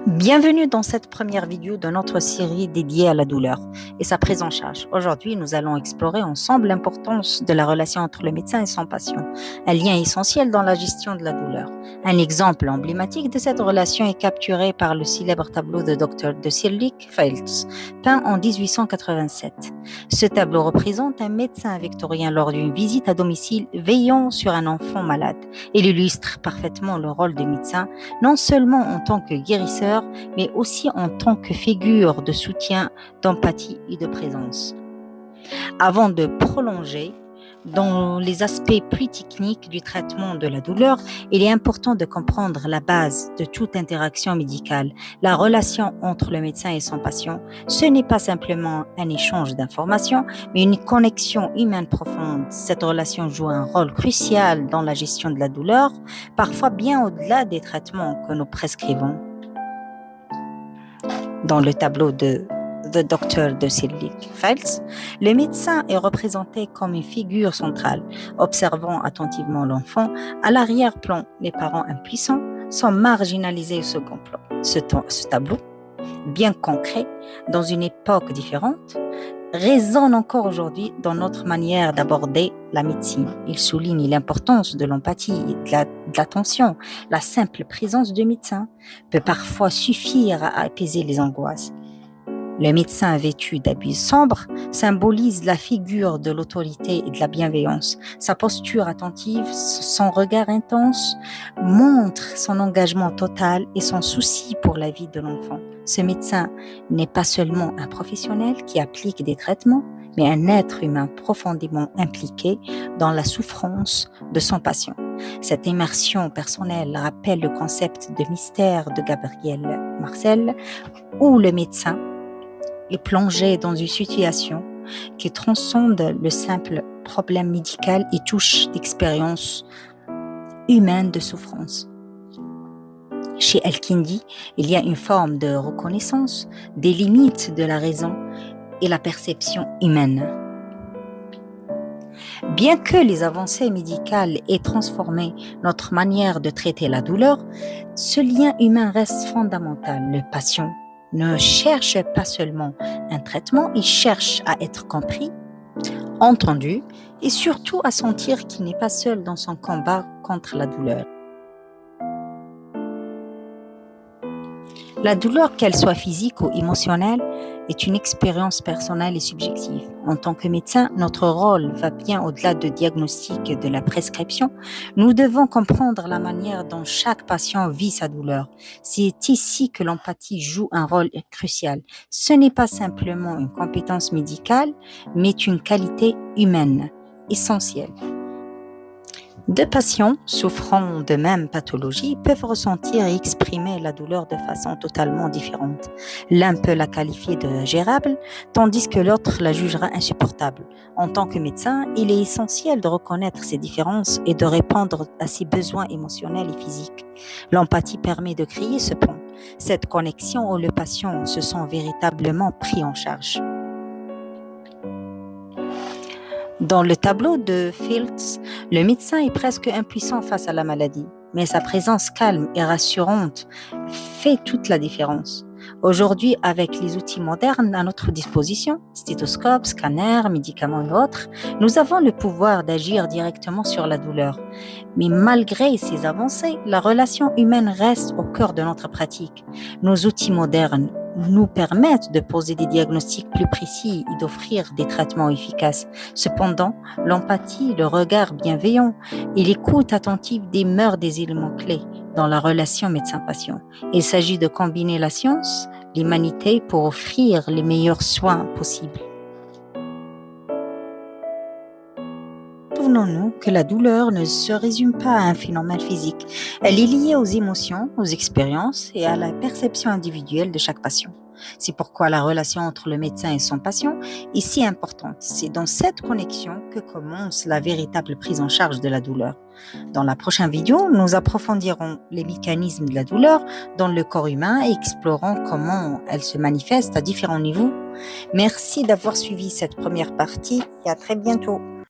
Bienvenue dans cette première vidéo de notre série dédiée à la douleur et sa prise en charge. Aujourd'hui, nous allons explorer ensemble l'importance de la relation entre le médecin et son patient, un lien essentiel dans la gestion de la douleur. Un exemple emblématique de cette relation est capturé par le célèbre tableau de Dr. de Sierlik-Feltz, peint en 1887. Ce tableau représente un médecin victorien lors d'une visite à domicile veillant sur un enfant malade. Il illustre parfaitement le rôle du médecin, non seulement en tant que guérisseur, mais aussi en tant que figure de soutien, d'empathie et de présence. Avant de prolonger dans les aspects plus techniques du traitement de la douleur, il est important de comprendre la base de toute interaction médicale. La relation entre le médecin et son patient, ce n'est pas simplement un échange d'informations, mais une connexion humaine profonde. Cette relation joue un rôle crucial dans la gestion de la douleur, parfois bien au-delà des traitements que nous prescrivons. Dans le tableau de The Doctor de Sierlik-Feltz, le médecin est représenté comme une figure centrale, observant attentivement l'enfant. À l'arrière-plan, les parents impuissants sont marginalisés au second plan. Ce tableau, bien concret, dans une époque différente, résonne encore aujourd'hui dans notre manière d'aborder la médecine. Il souligne l'importance de l'empathie et de l'attention. La simple présence du médecin peut parfois suffire à apaiser les angoisses. Le médecin vêtu d'habits sombres symbolise la figure de l'autorité et de la bienveillance. Sa posture attentive, son regard intense montre son engagement total et son souci pour la vie de l'enfant. Ce médecin n'est pas seulement un professionnel qui applique des traitements, mais un être humain profondément impliqué dans la souffrance de son patient. Cette immersion personnelle rappelle le concept de mystère de Gabriel Marcel, où le médecin est plongé dans une situation qui transcende le simple problème médical et touche l'expérience humaine de souffrance. Chez Al-Kindi, il y a une forme de reconnaissance des limites de la raison et la perception humaine. Bien que les avancées médicales aient transformé notre manière de traiter la douleur, ce lien humain reste fondamental. Le patient ne cherche pas seulement un traitement, il cherche à être compris, entendu et surtout à sentir qu'il n'est pas seul dans son combat contre la douleur. La douleur, qu'elle soit physique ou émotionnelle, est une expérience personnelle et subjective. En tant que médecin, notre rôle va bien au-delà du diagnostic et de la prescription. Nous devons comprendre la manière dont chaque patient vit sa douleur. C'est ici que l'empathie joue un rôle crucial. Ce n'est pas simplement une compétence médicale, mais une qualité humaine essentielle. Deux patients souffrant de même pathologie peuvent ressentir et exprimer la douleur de façon totalement différente. L'un peut la qualifier de gérable, tandis que l'autre la jugera insupportable. En tant que médecin, il est essentiel de reconnaître ces différences et de répondre à ses besoins émotionnels et physiques. L'empathie permet de créer ce pont, cette connexion où le patient se sent véritablement pris en charge. Dans le tableau de Feltz, le médecin est presque impuissant face à la maladie, mais sa présence calme et rassurante fait toute la différence. Aujourd'hui, avec les outils modernes à notre disposition, stéthoscope, scanner, médicaments et autres, nous avons le pouvoir d'agir directement sur la douleur. Mais malgré ces avancées, la relation humaine reste au cœur de notre pratique. Nos outils modernes nous permettent de poser des diagnostics plus précis et d'offrir des traitements efficaces. Cependant, l'empathie, le regard bienveillant et l'écoute attentive demeurent des éléments clés dans la relation médecin-patient. Il s'agit de combiner la science, l'humanité pour offrir les meilleurs soins possibles. Souvenons-nous que la douleur ne se résume pas à un phénomène physique. Elle est liée aux émotions, aux expériences et à la perception individuelle de chaque patient. C'est pourquoi la relation entre le médecin et son patient est si importante. C'est dans cette connexion que commence la véritable prise en charge de la douleur. Dans la prochaine vidéo, nous approfondirons les mécanismes de la douleur dans le corps humain et explorons comment elle se manifeste à différents niveaux. Merci d'avoir suivi cette première partie et à très bientôt.